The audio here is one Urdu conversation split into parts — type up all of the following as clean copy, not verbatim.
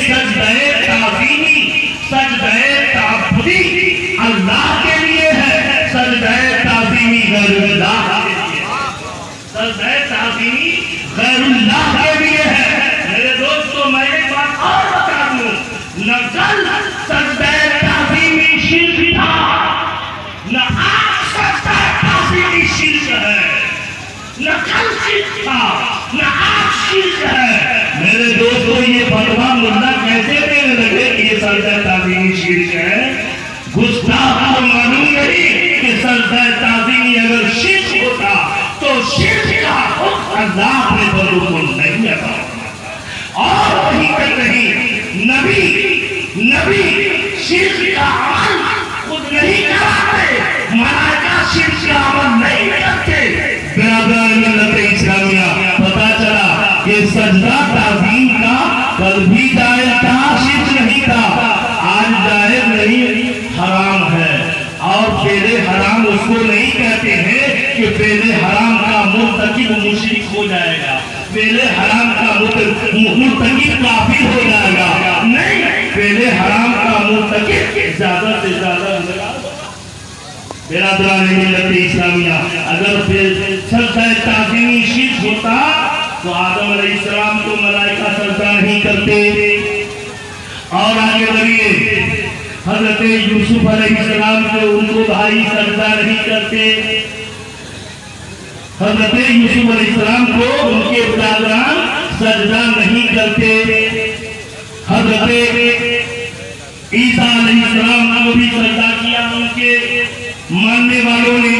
سجدہ تعظیمی، سجدہ تعبدی اللہ کے لیے ہے، سجدہ تعظیمی غیر اللہ کے لیے ہے، سجدہ تعظیمی غیر اللہ کے لیے ہے۔ میرے دوستو میں ایک بات اور بتا دوں، نہ کل سجدہ تعظیمی شرک تھا، نہ آج سجدہ تعظیمی شرک ہے، نہ کل شرک تھا نہ آج شرک ہے۔ میرے دوستو یہ فتویٰ ملا کیسے دینے لگے کہ یہ سجدہ تعظیمی شرک ہے؟ گستاخ کو معلوم نہیں کہ سجدہ تعظیمی اگر شرک ہوتا تو شرک کا حکم اللہ نے بندوں کو نہیں عطا فرماتا۔ اور وہی تک نہیں، نبی شرک کا عمل خود نہیں کراتے، ملائکہ شرک کا عمل نہیں کرتے۔ برادران ملت اسلامیہ پتہ چلا کہ سجدہ تعظیم کا کل بھی جائز تھا، شرک نہیں تھا، آج جائز نہیں حرام ہے۔ اور فعل حرام اس کو نہیں کہتے ہیں کہ فعل حرام کا مرتکب مشرک ہو جائے گا، فعل حرام کا مرتکب کافر ہو جائے گا، نہیں، فعل حرام کا مرتکب زیادہ سے زیادہ برادران ملت اسلامیہ اگر سجدہ تعظیمی شرک ہوتا تو آدم علیہ السلام کو ملائکہ سجدہ نہیں کرتے۔ اور آگے بڑھیے، حضرت یوسف علیہ السلام کو ان کو بھائی سجدہ نہیں کرتے، حضرت یوسف علیہ السلام کو ان کے برادران سجدہ نہیں کرتے، حضرت عیسیٰ علیہ السلام کو بھی سجدہ کیا ان کے ماننے والوں نے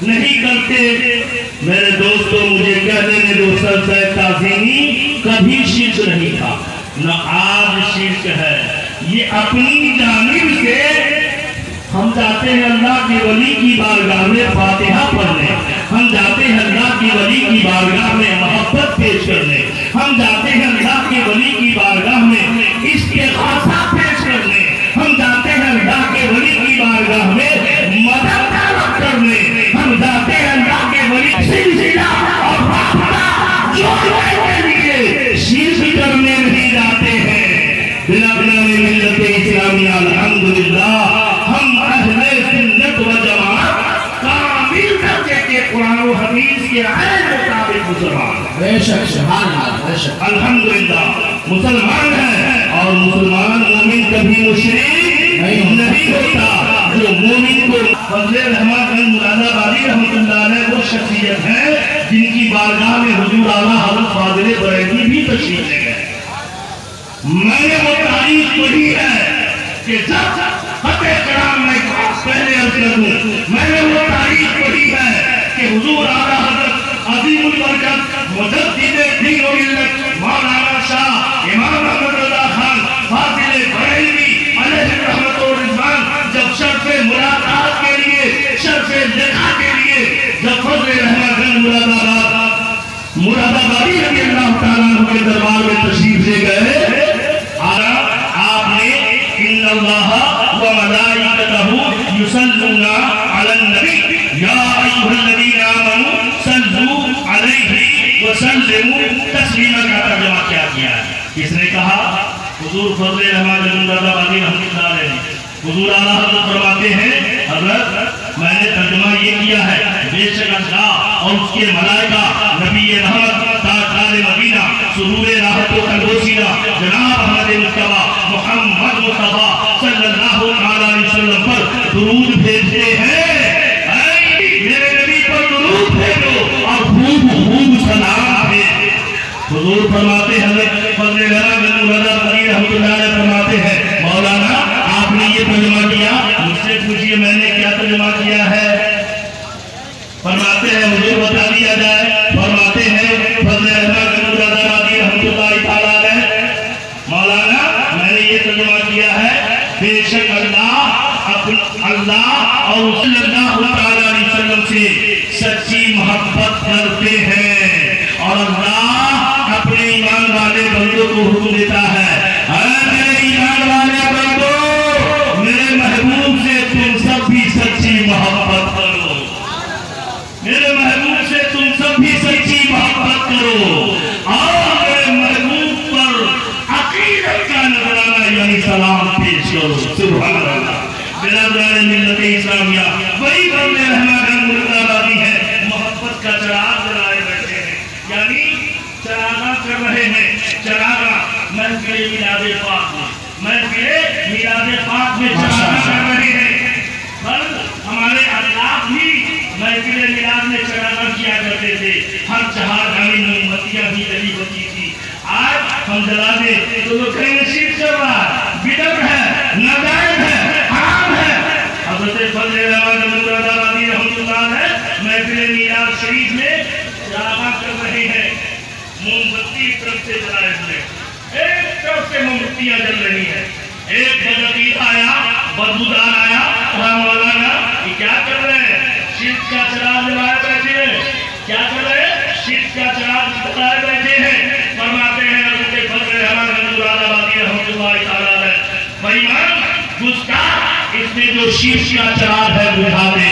نہیں کرتے۔ میرے دوستو مجھے کہنے میں جو سجدہ تعظیمی کبھی شرک نہیں تھا، نہ آج شرک ہے۔ یہ اپنی جانب سے ہم جاتے ہیں اللہ کی ولی کی بارگاہ میں فاتحہ پڑھنے، ہم جاتے ہیں اللہ کی ولی کی بارگاہ میں محبت پیش کرنے، ہم جاتے ہیں اللہ کی ولی کی بارگاہ میں استغاثہ پیش کرنے، ہم جاتے ہیں اللہ کے ولی کی بارگاہ میں مدد طلب کرنے، ہم جاتے ہیں اللہ کے ولی سلسلہ اور رابطہ جوڑنے کے لیے، شرک کرنے نہیں جاتے ہیں۔ برادران ملت اسلامیہ الحمدللہ ہم اہل سنت و جماعت کامل درجے کے قرآن و حدیث کے عین مطابق مسلمان ہیں۔ بے شک شک الحمدللہ مسلمان ہیں، اور مسلمان مومن کبھی مشرک نہیں ہوتا۔ جو مومن کو فضل رحمت مراد آبادی رحمۃ اللہ علیہ وہ شخصیت ہے جن کی بارگاہ میں حضور اعلیٰ حضرت فاضل بریلوی بھی تشریف لے گئے۔ میں نے وہ تاریخ پڑھی ہے کہ جب فتح کرام میں پہلے عرض کر دوں، میں نے وہ تاریخ پڑھی ہے کہ حضور اعلیٰ حضرت عظیم البرکت مجدد دین و ملت مولانا شاہ امام احمد رضا خان فاضل بریلوی علیہ رحمت و رضوان جب شرف ملاقات کے لیے، شرف لقاء کے لیے جب فضل رحمت مراد آبادی رضی اللہ تعالیٰ عنہ کے دربار میں تشریف لے گئے، آپ نے ان اللہ و ملائکتہ یصلون علی النبی یا ایھا الذین آمنوا صلوا علیہ وسلموا تسلیما کا ترجمہ کیا ہے؟ کس نے کہا؟ حضور فضل رحمت مراد آبادی رحمۃ اللہ علیہ نے۔ حضور اعلیٰ حضرت فرماتے ہیں حضرت میں نے ترجمہ یہ کیا ہے، بے شک اللہ اور اس کے ملائکہ نبی رحمت تاجدار مدینہ سرور راحت و تلوسینہ جناب احمد مصطفیٰ محمد مصطفیٰ صلی اللہ علیہ وسلم پر درود بھیجتے ہیں۔ میرے نبی پر درود بھیجو اور خوب خوب سلام بھیجو۔ حضور فرماتے ہیں حضرت فضل رحمت رحمۃ اللہ علیہ فرماتے ہیں مولانا آپ نے یہ ترجمہ کیا، مجھ سے پوچھئے میں نے کیا ترجمہ کیا ہے؟ فرماتے ہیں حضور بتا دیا جائے، فرماتے ہیں فضل رحمت رحمۃ اللہ تعالیٰ علیہ مولانا میں نے یہ ترجمہ کیا ہے، بے شک اللہ اور صلی اللہ علیہ وسلم سے سچی محبت کرتے ہیں، اور اللہ اپنے ایمان والے بندوں کو حکم دیتا ہے، اے میرے ایمان والے بندوں میرے محبوب سے تم سب بھی سچی محبت کرو، میرے محبوب سے تم سب بھی سچی محبت کرو، اور میرے محبوب پر عقیدت کرو سبحان اللہ برادران ملت اسلامیہ وہی بندے رحمہ مرد آبادی ہے محبت کا چراغ جلائے بیٹھے ہیں یعنی چراغاں کر رہے ہیں چراغاں محفل میلاد پاک میں چراغاں کر رہے ہیں بل ہمارے اخلاق بھی محفل میلاد میں چراغاں کیا کرتے تھے ہر چہار گانے موم بتیاں بھی جلی ہوتی تھی آج ہم جلا دے تو وہ کہیں شرک چل رہا ہے بدعت ہے ناجائز ہے حرام ہے حضرت فضل رحمٰن مراد آبادی رحمۃ اللہ علیہ محفل میلاد شریف میں چراغاں کر رہے ہیں موم بتی طرف سے جلائے ہوئے ایک طرف سے موم بتیاں جل رہی ہیں ایک بدعتی آیا بدبودار آیا کہا مولانا یہ کیا کر رہے ہیں شرک کا چراغ جلائے بیٹھے ہیں کیا کر رہے ہیں شرک کا چراغ جلائے بیٹھے ہیں فرماتے ہیں حضرت فضل رحمٰن مراد آبادی رحمۃ اللہ تعالی علیہ بھائی مان گستاخ اس میں جو شرک کا چراغ ہے بجھا دے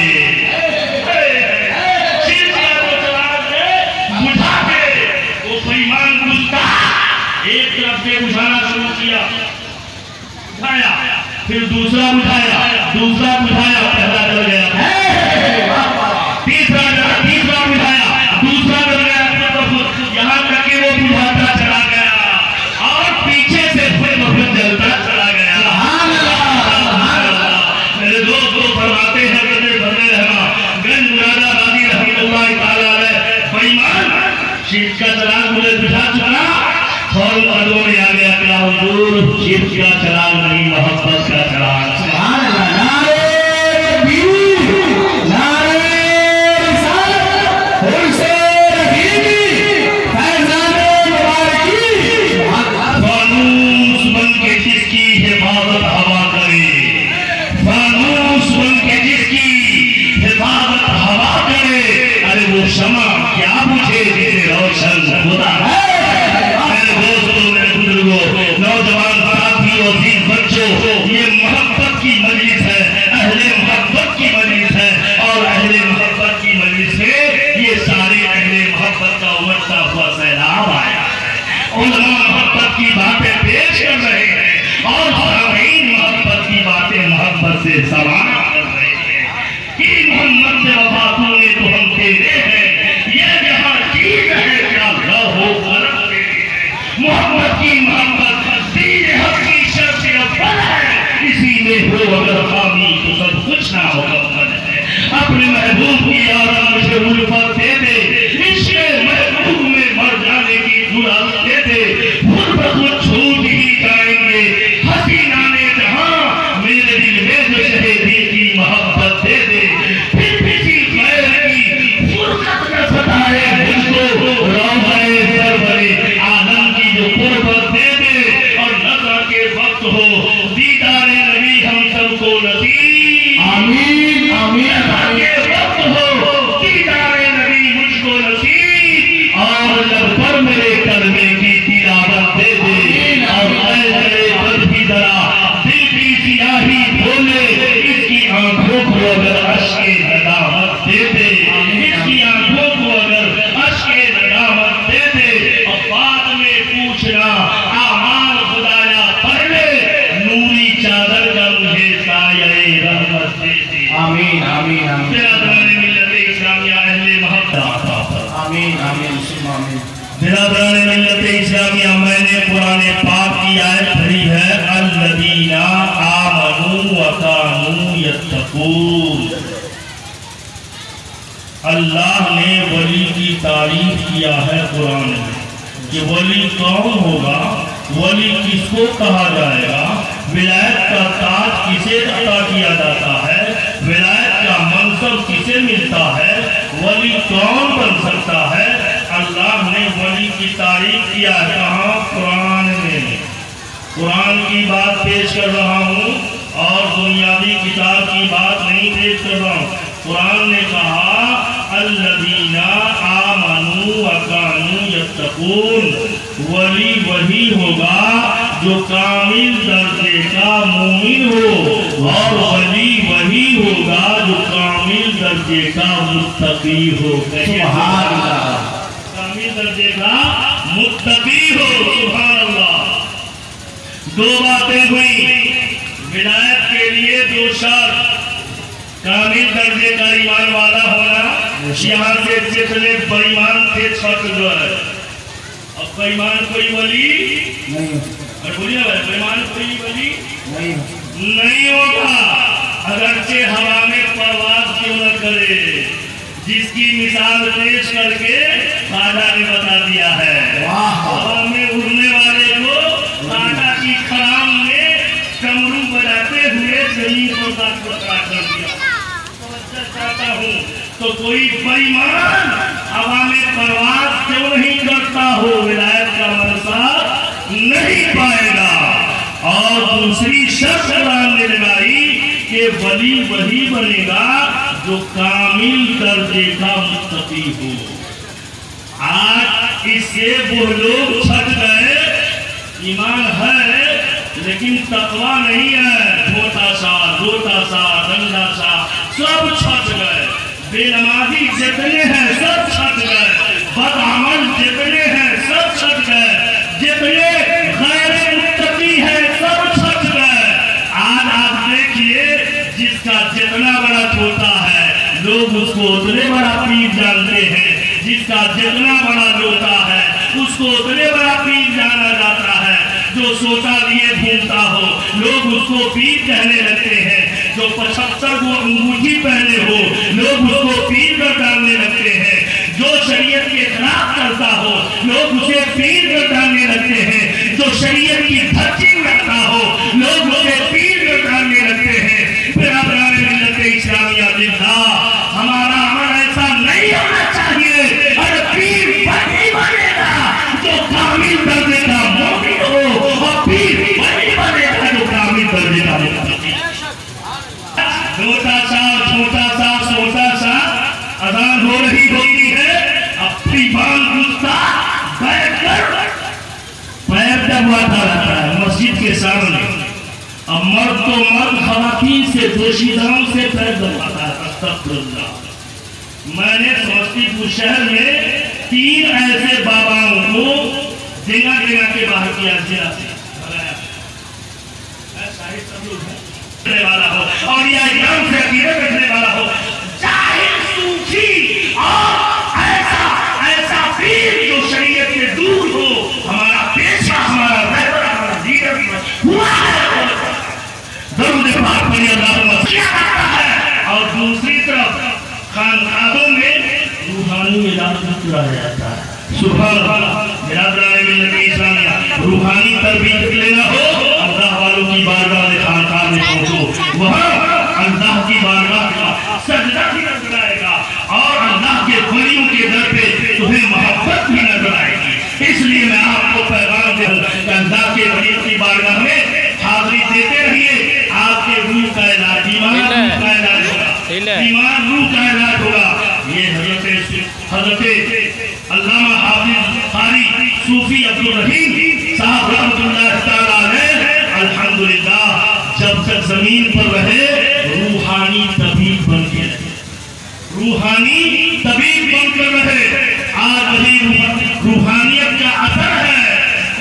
شرک کا جو چراغ ہے بجھا دے وہ بھائی مان گستاخ ایک طرف سے بجھانا شروع کیا بجھایا پھر دوسرا بجھایا پہلا جل گیا تیسرا بجھایا دوسرا جل گیا یہاں تک کہ وہ بجھاتا چلا گیا اور پیچھے سے پھر بہت جلتا چلا گیا میرے دوست کو فرماتے ہیں حضرت فضل رحمٰن گنج مراد آبادی رحمۃ اللہ تعالی علیہ بھائی مان شرک کا چراغ مجھے بجھا چکا فوراً قدموں میں آ گیا کہ حضور شرک کا چراغ نہیں محبت کا چراغ سبحان اللہ نعرہ تکبیر نعرہ رسالت حسین حبیبی فیضان مبارکی فانوس بن کے جس کی حفاظت ہوا کرے فانوس بن کے جس کی حفاظت ہوا کرے ارے وہ شمع کیا بجھے جسے روشن خدا ہے نوجوان ساتھیوں عزیز بچوں یہ محبت کی مجلس ہے اہل محبت کی مجلس ہے اور اہل محبت کی مجلس سے یہ سارے اہل محبت کا امٹتا ہوا سیلاب آیا ہے علماء محبت کی باتیں پیش کر رہے ہیں اور سامعین محبت کی باتیں محبت سے سوال کر رہے ہیں کہ محمد سے وفا تو نے تو ہم تیرے ہیں یہ جہاں چیز ہے کیا لہو قلم تیرے ہے محمد کی محبت دین حق کی شرط اول ہے اسی میں ہو اگر خامی تو سب کچھ نہ مکمل ہے اپنے محبوب کی آرام مجھے الفت دے دے عشق محبوب میں مر جانے کی جرات دے دے خود بخود چھوٹ ہی جائیں گے حسینان جہاں میرے دل میں جو شہیدی کی محبت دے دے پھر کسی غیر کی فرقت نہ ستائے مجھ کو روضہ سرور عالم کی جو قربت دے دے اور نظر کے وقت ہو دیدار نبی ہم سب کو نصیب آمین آمین نظر کے وقت ہو دیدار نبی مجھ کو نصیب اور لب پر میرے کلمے کی تلاوت دے دے اور اے میرے دل کی ذرا دل کی سیاہی دھولے اس کی آنکھوں کو اگر اشک ندامت دے دے اس کی آنکھوں کو اگر اشک ندامت دے دے اور بعد میں پوچھنا اعمال خدایا پہلے نوری چادر کا مجھے سایہ رحمت دے دے آمین آمین آمین برادران ملت اسلامیہ اہل محبت آمین آمین آمین برادران ملت اسلامیہ میں نے قرآن پاک کی آیت پڑھی ہے الذین آمنوا وکانوا یتقون اللہ نے ولی کی تعریف کیا ہے قرآن میں کہ ولی کون ہوگا ولی کس کو کہا جائے گا ولایت کا تاج کسے عطا کیا جاتا ہے ولایت کا منصب کسے ملتا ہے ولی کون بن سکتا ہے اللہ نے ولی کی تعریف کیا ہے کہاں قرآن میں قرآن کی بات پیش کر رہا ہوں اور دنیاوی کتاب کی بات نہیں پیش کر رہا ہوں قرآن نے کہا الذین آمنوا وکانوا یتقون ولی وہی ہوگا جو کامل درجے کا مومن ہو اور ولی وہی ہوگا جو کامل درجے کا متقی ہو سبحان اللہ کامل درجے کا متقی ہو سبحان اللہ دو باتیں ہوئی ولایت کے لیے 2 شرط: کامل درجے کا ایمان والا ہونا، یہاں سے جتنے بےایمان تھے چھٹ گئے. اب بےایمان کوئی ولی بولیے نا، بےایمان کوئی ولی نہیں ہوگا، اگرچہ ہوا میں پرواز کیوں نہ کرے، جس کی مثال پیش کر کے خواجہ نے بتا دیا ہے. ہوا میں اڑنے والے کو خواجہ کی خرام نے ڈمرو بجاتے ہوئے زمین کو پکڑا کر دیا. توجہ چاہتا ہوں تو کوئی بےایمان ہوا میں پرواز کیوں نہیں کرتا ہو، ولایت کا منصب نہیں پائے گا. اور دوسری شرط قرآن نے لگائی کہ ولی وہی بنے گا جو کامل درجے کا متقی ہو. آج اس سے وہ لوگ چھٹ گئے، ایمان ہے لیکن تقویٰ نہیں ہے، چھوٹا سا روٹا سا رنگا سا سب چھٹ گئے. بے نمازی جتنے ہیں سب چھٹ گئے، بدعمل جتنے ہیں سب چھٹ گئے، جتنے غیر متقی ہیں سب چھٹ گئے. آج آپ دیکھیے جس کا جتنا بڑا چھوٹا ہے لوگ اس کو اتنے بڑا پیر جانتے ہیں، جس کا جتنا بڑا لوٹا ہے اس کو اتنے بڑا پیر جانا جاتا ہے. جو سوٹا لیے گھومتا ہو لوگ اس کو پیر کہنے لگتے ہیں، جو 75 کو انگوٹھی پہنے ہو لوگ اس کو پیر پر ڈالنے لگتے ہیں، جو شریعت کے خلاف کرتا ہو لوگ اسے پیر پر ڈالنے لگتے ہیں، جو شریعت کی دھجی رکھتا ہو لوگ اسے پیر پر ڈالنے لگتے ہیں. برادران ملت اسلامیہ زندہ، ہمارا عمل ایسا نہیں ہونا چاہیے. اور پیر وہی بنے گا جو کامل درجے کا مومن ہو، اور پیر وہی بنے گا جو کامل درجے کا متقی. چھوٹا سا چھوٹا سا اذان ہو رہی ہوتی ہے، اپنی بان گستا بیٹھ کر پیر دباتا رہتا ہے مسجد کے سامنے. اب مرد تو مرد خواتین سے دوشیدہوں سے پیر دباتا ہے. استغفر اللہ. میں نے سمستی پور شہر میں 3 ایسے باباؤں کو جگہ کے باہر کیا ضلع سے والا ہو اور یا ایام سے عقیدے رکھنے والا ہو، جاہل صوفی اور ایسا پیر جو شریعت سے دور ہو، ہمارا پیشہ ہمارا رہبر ہمارا لیڈر ہوا ہے، درود پاک پڑھی اللہم صلی کرتا ہے. اور دوسری طرف خانقاہوں میں روحانی علاج کرایا جاتا ہے. سبحان اللہ. برادران ملت اسلامیہ، روحانی تربیت لینا ہو اللہ والوں کی بارگاہ میں خانقاہ میں پہنچو، وہاں اللہ کی بارگاہ کا سجدہ بھی نظر آئے گا اور اللہ کے ولیوں کے در پہ تمہیں محبت بھی نظر آئے گی. اس لیے میں آپ کو پیغام دے کہ اللہ کے ولیوں کی بارگاہ میں حاضری دیتے رہیے. آپ کے روح کا علاج، ایمان روح کا علاج ہوگا، ایمان روح کا علاج ہوگا. یہ حضرت علامہ حافظ قاری صوفی عبدالرحیم صاحب رحمۃ اللہ تعالیٰ علیہ الحمدللہ جب تک زمین پر رہے روحانی طبیب بن کے رہے، روحانی طبیب بن کر رہے. آج ابھی روحانیت کا اثر ہے.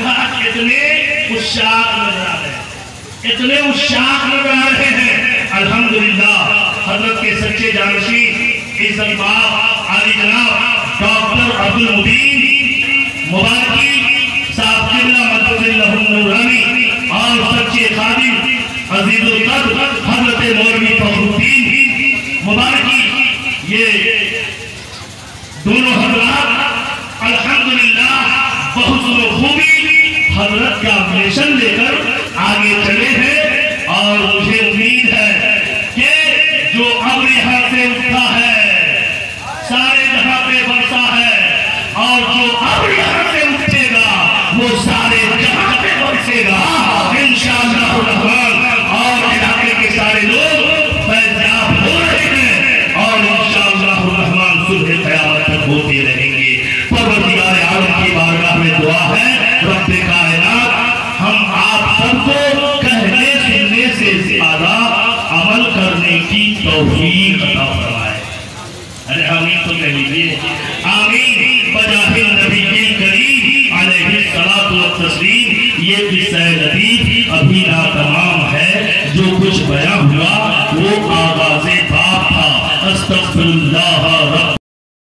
آج اتنے عشاق نظر آ رہے ہیں، اتنے عشاق نظر آ رہے ہیں. الحمدللہ حضرت کے سچے جانشین عزت باب عالی جناب ڈاکٹر عبدالمبین مبارکی صاحب قبلہ مدد اللہ النورانی اور سچے خادم عزیز القدر حضرت مولوی فخر الدین مبارکی، یہ دونوں حضرات الحمدللہ بہت خوبی حضرت کا مشن لے کر آگے چلے ہیں. اور مجھے امید ہے کہ جو اب یہاں سے اٹھا ہے سارے جہاں پہ برسا ہے، اور جو اب یہاں سے اٹھے گا وہ سارے جہاں پہ برسے گا انشاءاللہ الرحمن. اور علاقے کے سارے لوگ فیضیاب ہو رہے ہیں اور انشاءاللہ الرحمن صلح قیامت تک ہوتے رہیں گے. پروردگار عالم کی بارگاہ میں دعا ہے رب کائنات ہم آپ سب کو کہنے سننے سے زیادہ عمل کرنے کی توفیق عطا فرمائے. ارے آمین تو کہہ لیجیے آمین. بجاہ نبی کریم علیہ الصلوۃ والتسلیم. یہ قصہ لطیف ابھی ناتمام ہے جو بیان ہوا وہ آغاز باب تھا، استغفر اللہ